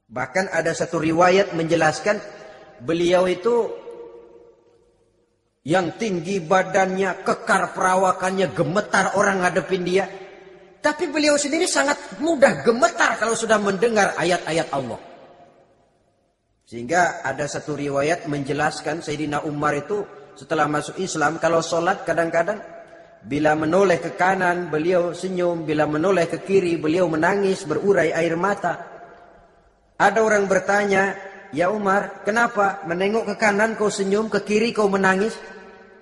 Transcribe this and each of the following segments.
Bahkan ada satu riwayat menjelaskan beliau itu yang tinggi badannya, kekar perawakannya, gemetar orang ngadepin dia. Tapi beliau sendiri sangat mudah gemetar kalau sudah mendengar ayat-ayat Allah. Sehingga ada satu riwayat menjelaskan Sayyidina Umar itu setelah masuk Islam, kalau sholat kadang-kadang bila menoleh ke kanan beliau senyum, bila menoleh ke kiri beliau menangis berurai air mata. Ada orang bertanya, "Ya Umar, kenapa menengok ke kanan kau senyum, ke kiri kau menangis?"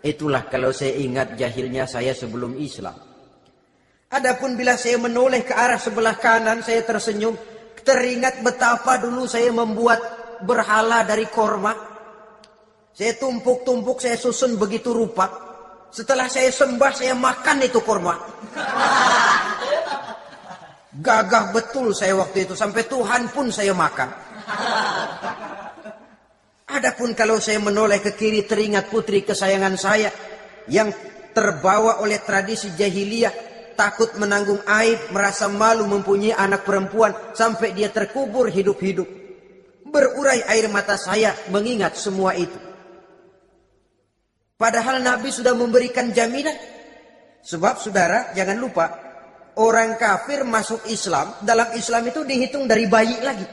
Itulah kalau saya ingat jahilnya saya sebelum Islam. Adapun bila saya menoleh ke arah sebelah kanan saya tersenyum, teringat betapa dulu saya membuat berhala dari korma. Saya tumpuk-tumpuk, saya susun begitu rupa. Setelah saya sembah, saya makan itu korma. Gagah betul saya waktu itu, sampai Tuhan pun saya makan. Adapun kalau saya menoleh ke kiri, teringat putri kesayangan saya yang terbawa oleh tradisi jahiliyah, takut menanggung aib, merasa malu mempunyai anak perempuan, sampai dia terkubur hidup-hidup. Berurai air mata saya mengingat semua itu. Padahal Nabi sudah memberikan jaminan. Sebab saudara jangan lupa, orang kafir masuk Islam, dalam Islam itu dihitung dari bayi lagi.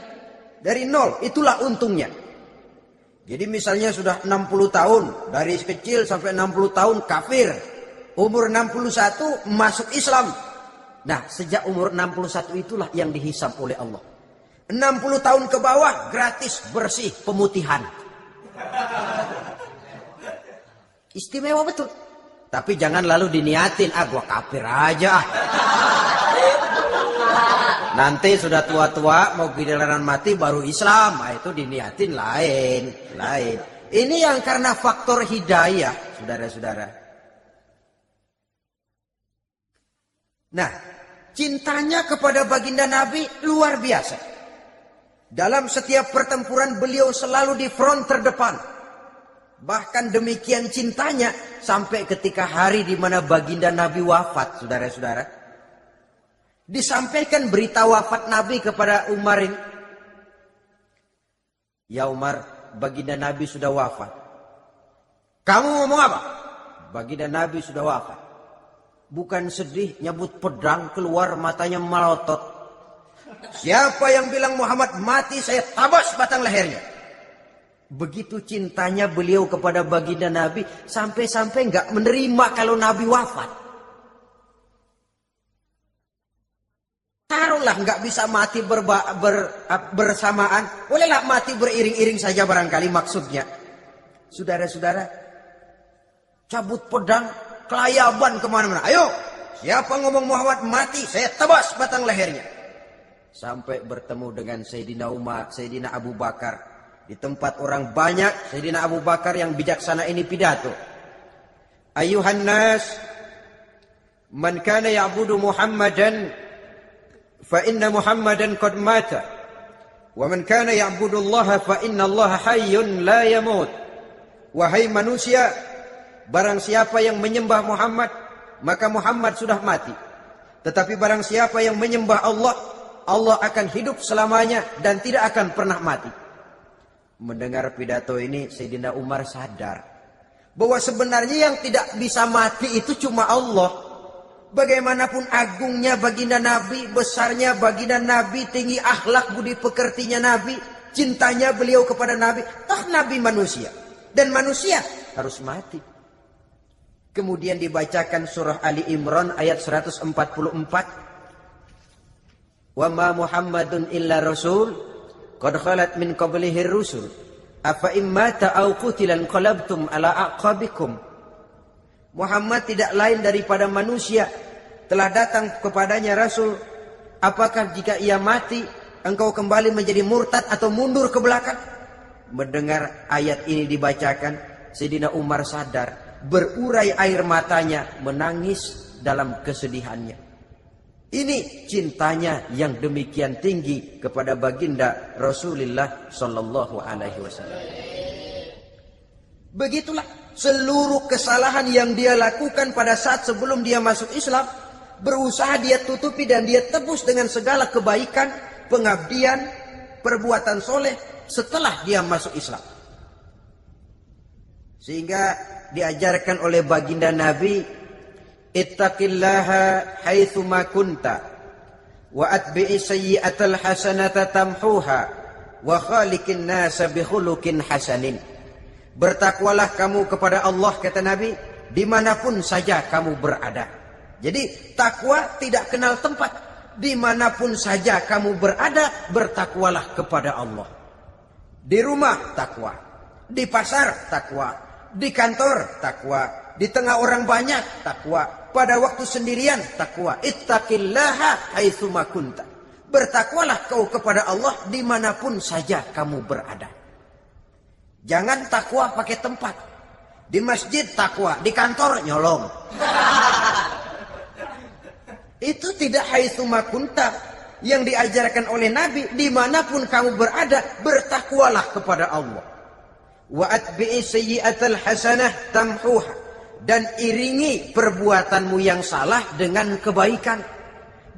Dari nol, itulah untungnya. Jadi misalnya sudah 60 tahun, dari kecil sampai 60 tahun kafir. Umur 61 masuk Islam. Nah, sejak umur 61 itulah yang dihisab oleh Allah. 60 tahun ke bawah gratis bersih pemutihan. Istimewa betul. Tapi jangan lalu diniatin, gua kafir aja. Nanti sudah tua-tua mau giliran mati baru Islam. Itu diniatin lain. Ini yang karena faktor hidayah, saudara-saudara. Nah, cintanya kepada baginda Nabi luar biasa. Dalam setiap pertempuran beliau selalu di front terdepan. Bahkan demikian cintanya sampai ketika hari di mana baginda Nabi wafat, saudara-saudara. Disampaikan berita wafat Nabi kepada Umar ini. "Ya Umar, baginda Nabi sudah wafat." "Kamu ngomong apa?" "Baginda Nabi sudah wafat." Bukan sedih, nyabut pedang keluar matanya melotot. "Siapa yang bilang Muhammad mati, saya tabas batang lehernya." Begitu cintanya beliau kepada baginda Nabi, sampai-sampai nggak menerima kalau Nabi wafat. Taruhlah nggak bisa mati bersamaan, bolehlah mati beriring-iring saja barangkali maksudnya. Saudara-saudara, cabut pedang, kelayaban kemana-mana. "Ayo, siapa ngomong Muhammad mati, saya tabas batang lehernya." Sampai bertemu dengan Sayyidina Umar, Sayyidina Abu Bakar. Di tempat orang banyak, Sayyidina Abu Bakar yang bijaksana ini pidato. "Ayuhan nas, man kana ya'budu Muhammadan, fa inna Muhammadan qad mata. Wa man kana ya'budu Allah, fa inna Allah hayyun la yamut." Wahai manusia, barang siapa yang menyembah Muhammad, maka Muhammad sudah mati. Tetapi barang siapa yang menyembah Allah, Allah akan hidup selamanya dan tidak akan pernah mati. Mendengar pidato ini, Sayyidina Umar sadar bahwa sebenarnya yang tidak bisa mati itu cuma Allah. Bagaimanapun agungnya baginda Nabi, besarnya baginda Nabi, tinggi akhlak budi pekertinya Nabi, cintanya beliau kepada Nabi, toh Nabi manusia dan manusia harus mati. Kemudian dibacakan surah Ali Imran ayat 144. "Wa ma Muhammadun illa rasul qad khalat min qablihi rusul afa immata aw qutilan qalabtum ala aqabikum." Muhammad tidak lain daripada manusia, telah datang kepadanya rasul. Apakah jika ia mati engkau kembali menjadi murtad atau mundur ke belakang? Mendengar ayat ini dibacakan, Sayyidina Umar sadar, berurai air matanya, menangis dalam kesedihannya. Ini cintanya yang demikian tinggi kepada baginda Rasulullah Sallallahu Alaihi Wasallam. Begitulah seluruh kesalahan yang dia lakukan pada saat sebelum dia masuk Islam, berusaha dia tutupi dan dia tebus dengan segala kebaikan, pengabdian, perbuatan soleh setelah dia masuk Islam. Sehingga diajarkan oleh baginda Nabi, ittaqillaha haitsu ma kunta wa atbi'i sayyi'atal hasanata tamhuha wa khaliqin nasa bi khuluqin hasanin. Bertakwalah kamu kepada Allah, kata Nabi, dimanapun saja kamu berada. Jadi takwa tidak kenal tempat. Dimanapun saja kamu berada, bertakwalah kepada Allah. Di rumah takwa, di pasar takwa, di kantor takwa, di tengah orang banyak takwa, pada waktu sendirian takwa. Ittaqillaha haitsu ma kunta. Bertakwalah kau kepada Allah dimanapun saja kamu berada. Jangan takwa pakai tempat. Di masjid takwa, di kantor nyolong. Itu tidak haitsu ma kunta. Yang diajarkan oleh Nabi, dimanapun kamu berada, bertakwalah kepada Allah. Wa atbi'i sayyi'atal hasanah tamhuha. Dan iringi perbuatanmu yang salah dengan kebaikan.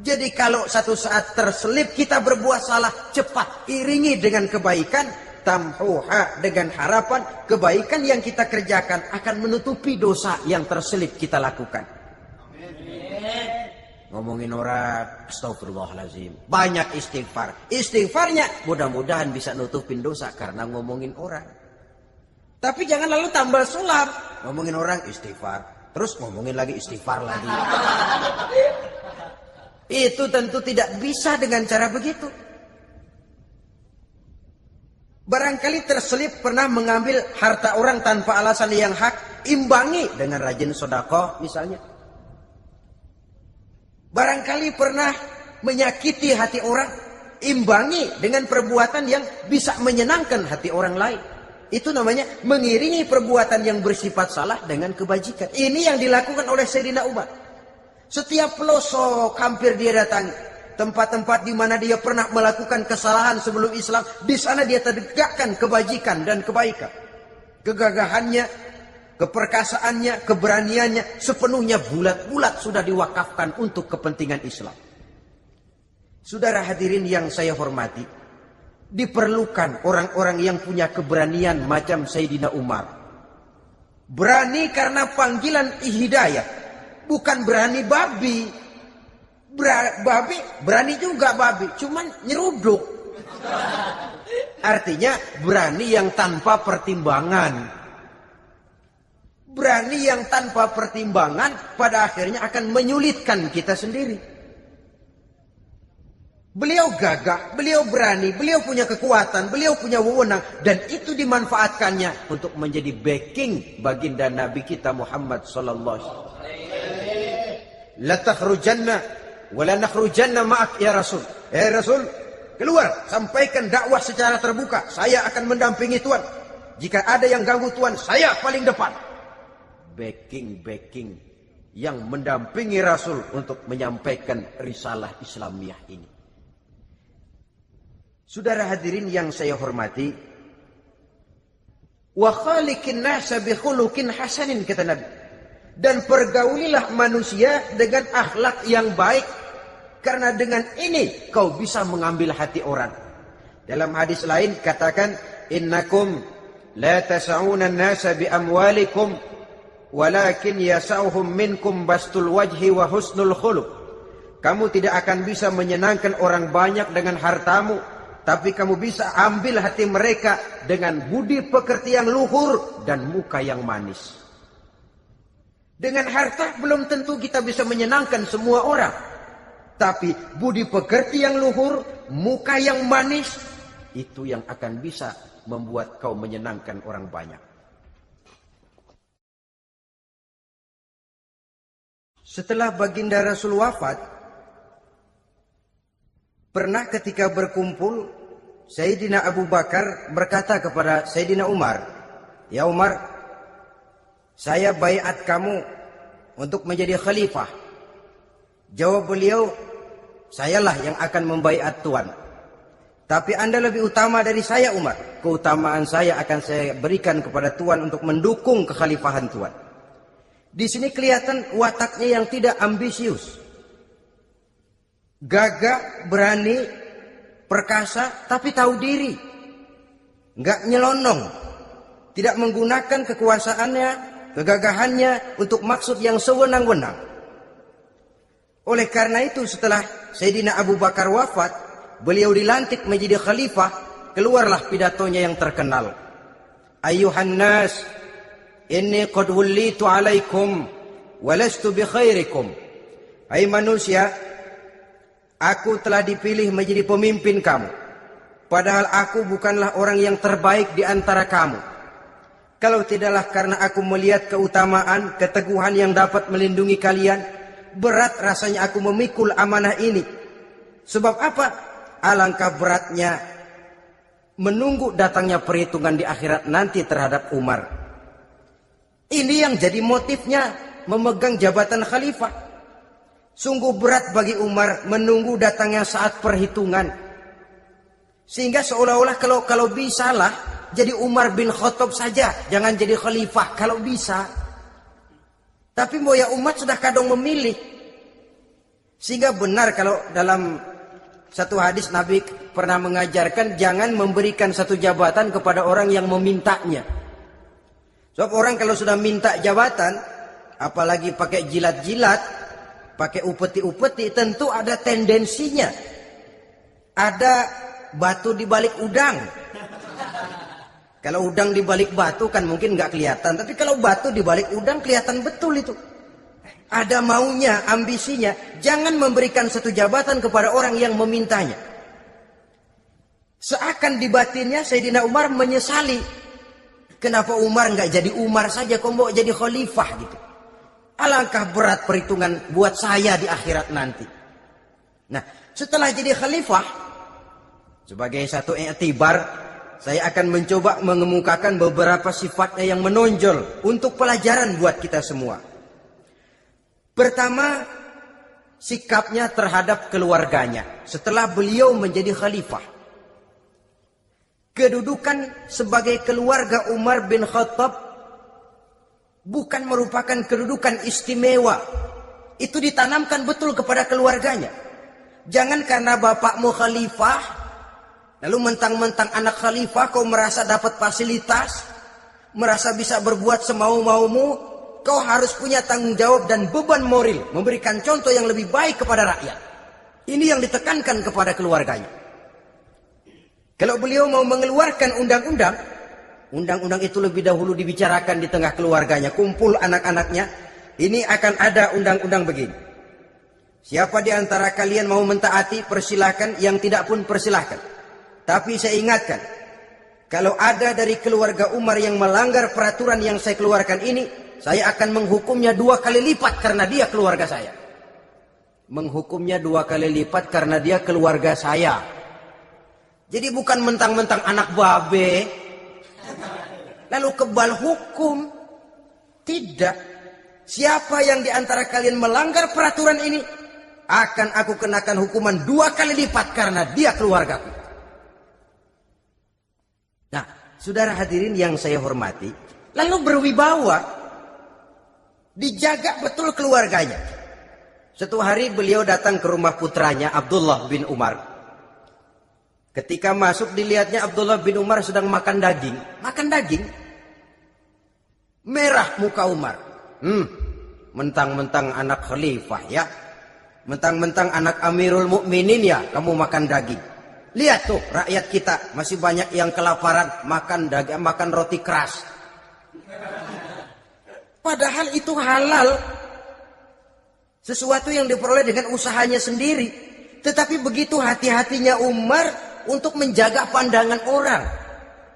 Jadi kalau satu saat terselip kita berbuat salah, cepat iringi dengan kebaikan. Tamhuha, dengan harapan kebaikan yang kita kerjakan akan menutupi dosa yang terselip kita lakukan. Ngomongin orang, astagfirullahaladzim, banyak istighfar. Istighfarnya mudah-mudahan bisa nutupin dosa karena ngomongin orang. Tapi jangan lalu tambal sulam. Ngomongin orang istighfar, terus ngomongin lagi istighfar lagi. Itu tentu tidak bisa dengan cara begitu. Barangkali terselip pernah mengambil harta orang tanpa alasan yang hak, imbangi dengan rajin sedekah misalnya. Barangkali pernah menyakiti hati orang, imbangi dengan perbuatan yang bisa menyenangkan hati orang lain. Itu namanya mengiringi perbuatan yang bersifat salah dengan kebajikan. Ini yang dilakukan oleh Sayyidina Umar. Setiap pelosok hampir dia datangi. Tempat-tempat di mana dia pernah melakukan kesalahan sebelum Islam, di sana dia tegakkan kebajikan dan kebaikan. Kegagahannya, keperkasaannya, keberaniannya sepenuhnya bulat-bulat sudah diwakafkan untuk kepentingan Islam. Saudara hadirin yang saya hormati, diperlukan orang-orang yang punya keberanian macam Sayyidina Umar. Berani karena panggilan hidayah, bukan berani babi. Babi berani juga babi, cuman nyeruduk. Artinya berani yang tanpa pertimbangan. Berani yang tanpa pertimbangan pada akhirnya akan menyulitkan kita sendiri. Beliau gagah, beliau berani, beliau punya kekuatan, beliau punya wewenang, dan itu dimanfaatkannya untuk menjadi backing baginda Nabi kita Muhammad sallallahu alaihi wasallam. La takhrujanna wa la nakhrujanna ma'ak ya Rasul. Rasul, keluar, sampaikan dakwah secara terbuka. Saya akan mendampingi Tuhan. Jika ada yang ganggu Tuhan, saya paling depan. Backing yang mendampingi Rasul untuk menyampaikan risalah Islamiyah ini. Saudara hadirin yang saya hormati, wa khaliqin nasa bi khuluqin hasanin, kata Nabi. Dan pergaulilah manusia dengan akhlak yang baik, karena dengan ini kau bisa mengambil hati orang. Dalam hadis lain katakan, innakum la tas'una an-nasa bi amwalikum walakin yas'uhum minkum bastul wajhi wa husnul khuluq. Kamu tidak akan bisa menyenangkan orang banyak dengan hartamu, tapi kamu bisa ambil hati mereka dengan budi pekerti yang luhur dan muka yang manis. Dengan harta belum tentu kita bisa menyenangkan semua orang, tapi budi pekerti yang luhur, muka yang manis, itu yang akan bisa membuat kau menyenangkan orang banyak. Setelah baginda Rasul wafat, pernah ketika berkumpul, Sayyidina Abu Bakar berkata kepada Sayyidina Umar, "Ya Umar, saya baiat kamu untuk menjadi khalifah." Jawab beliau, "Sayalah yang akan membaiat Tuan. Tapi Anda lebih utama dari saya, Umar. Keutamaan saya akan saya berikan kepada Tuan untuk mendukung kekhalifahan Tuan." Di sini kelihatan wataknya yang tidak ambisius. Gagah, berani, perkasa tapi tahu diri, nggak nyelonong, tidak menggunakan kekuasaannya, kegagahannya untuk maksud yang sewenang-wenang. Oleh karena itu setelah Sayyidina Abu Bakar wafat, beliau dilantik menjadi khalifah, keluarlah pidatonya yang terkenal. Ayuhan nas, inni qad wullitu alaikum walastu bi khairikum. Hai manusia, aku telah dipilih menjadi pemimpin kamu, padahal aku bukanlah orang yang terbaik di antara kamu. Kalau tidaklah karena aku melihat keutamaan, keteguhan yang dapat melindungi kalian, berat rasanya aku memikul amanah ini. Sebab apa? Alangkah beratnya menunggu datangnya perhitungan di akhirat nanti terhadap Umar. Ini yang jadi motifnya memegang jabatan khalifah. Sungguh berat bagi Umar menunggu datangnya saat perhitungan. Sehingga seolah-olah kalau bisalah jadi Umar bin Khattab saja, jangan jadi khalifah kalau bisa. Tapi moya umat sudah kadang memilih. Sehingga benar kalau dalam satu hadis Nabi pernah mengajarkan jangan memberikan satu jabatan kepada orang yang memintanya. Sebab orang kalau sudah minta jabatan, apalagi pakai jilat-jilat, pakai upeti-upeti, tentu ada tendensinya. Ada batu di balik udang. Kalau udang di balik batu kan mungkin nggak kelihatan, tapi kalau batu di balik udang kelihatan betul itu. Ada maunya, ambisinya. Jangan memberikan satu jabatan kepada orang yang memintanya. Seakan di batinnya Sayyidina Umar menyesali. Kenapa Umar nggak jadi Umar saja, kok mau jadi khalifah gitu. Alangkah berat perhitungan buat saya di akhirat nanti. Nah, setelah jadi khalifah, sebagai satu i'tibar, saya akan mencoba mengemukakan beberapa sifatnya yang menonjol untuk pelajaran buat kita semua. Pertama, sikapnya terhadap keluarganya setelah beliau menjadi khalifah. Kedudukan sebagai keluarga Umar bin Khattab bukan merupakan kedudukan istimewa. Itu ditanamkan betul kepada keluarganya. Jangan karena bapakmu khalifah, lalu mentang-mentang anak khalifah kau merasa dapat fasilitas, merasa bisa berbuat semau-maumu, kau harus punya tanggung jawab dan beban moral, memberikan contoh yang lebih baik kepada rakyat. Ini yang ditekankan kepada keluarganya. Kalau beliau mau mengeluarkan undang-undang, undang-undang itu lebih dahulu dibicarakan di tengah keluarganya, kumpul anak-anaknya. Ini akan ada undang-undang begini. Siapa di antara kalian mau mentaati, persilahkan. Yang tidak pun persilahkan. Tapi saya ingatkan, kalau ada dari keluarga Umar yang melanggar peraturan yang saya keluarkan ini, saya akan menghukumnya 2 kali lipat karena dia keluarga saya. Menghukumnya 2 kali lipat karena dia keluarga saya. Jadi bukan mentang-mentang anak babe lalu kebal hukum. Tidak. Siapa yang di antara kalian melanggar peraturan ini, akan aku kenakan hukuman 2 kali lipat karena dia keluargaku. Nah, saudara hadirin yang saya hormati, lalu berwibawa, dijaga betul keluarganya. Suatu hari beliau datang ke rumah putranya Abdullah bin Umar. Ketika masuk dilihatnya Abdullah bin Umar sedang makan daging. Makan daging. Merah muka Umar. Mentang-mentang anak khalifah ya. Mentang-mentang anak Amirul Mukminin ya, kamu makan daging. Lihat tuh rakyat kita masih banyak yang kelaparan, makan daging, makan roti keras. Padahal itu halal. Sesuatu yang diperoleh dengan usahanya sendiri. Tetapi begitu hati-hatinya Umar untuk menjaga pandangan orang.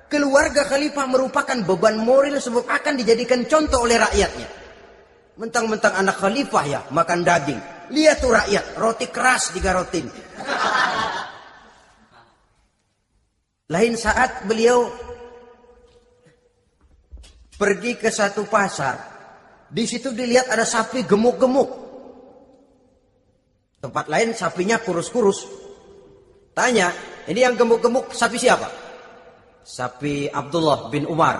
Keluarga khalifah merupakan beban moral sebab akan dijadikan contoh oleh rakyatnya. Mentang-mentang anak khalifah ya, makan daging. Lihat tuh rakyat, roti keras digarotin. Lain saat beliau pergi ke satu pasar. Di situ dilihat ada sapi gemuk-gemuk. Tempat lain sapinya kurus-kurus. Tanya, ini yang gemuk-gemuk sapi siapa? Sapi Abdullah bin Umar.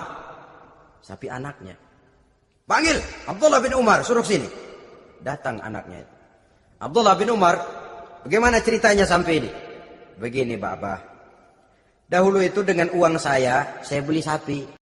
Sapi anaknya. Panggil Abdullah bin Umar, suruh sini. Datang anaknya. Abdullah bin Umar, bagaimana ceritanya sampai ini? Begini Bapak. Dahulu itu dengan uang saya beli sapi.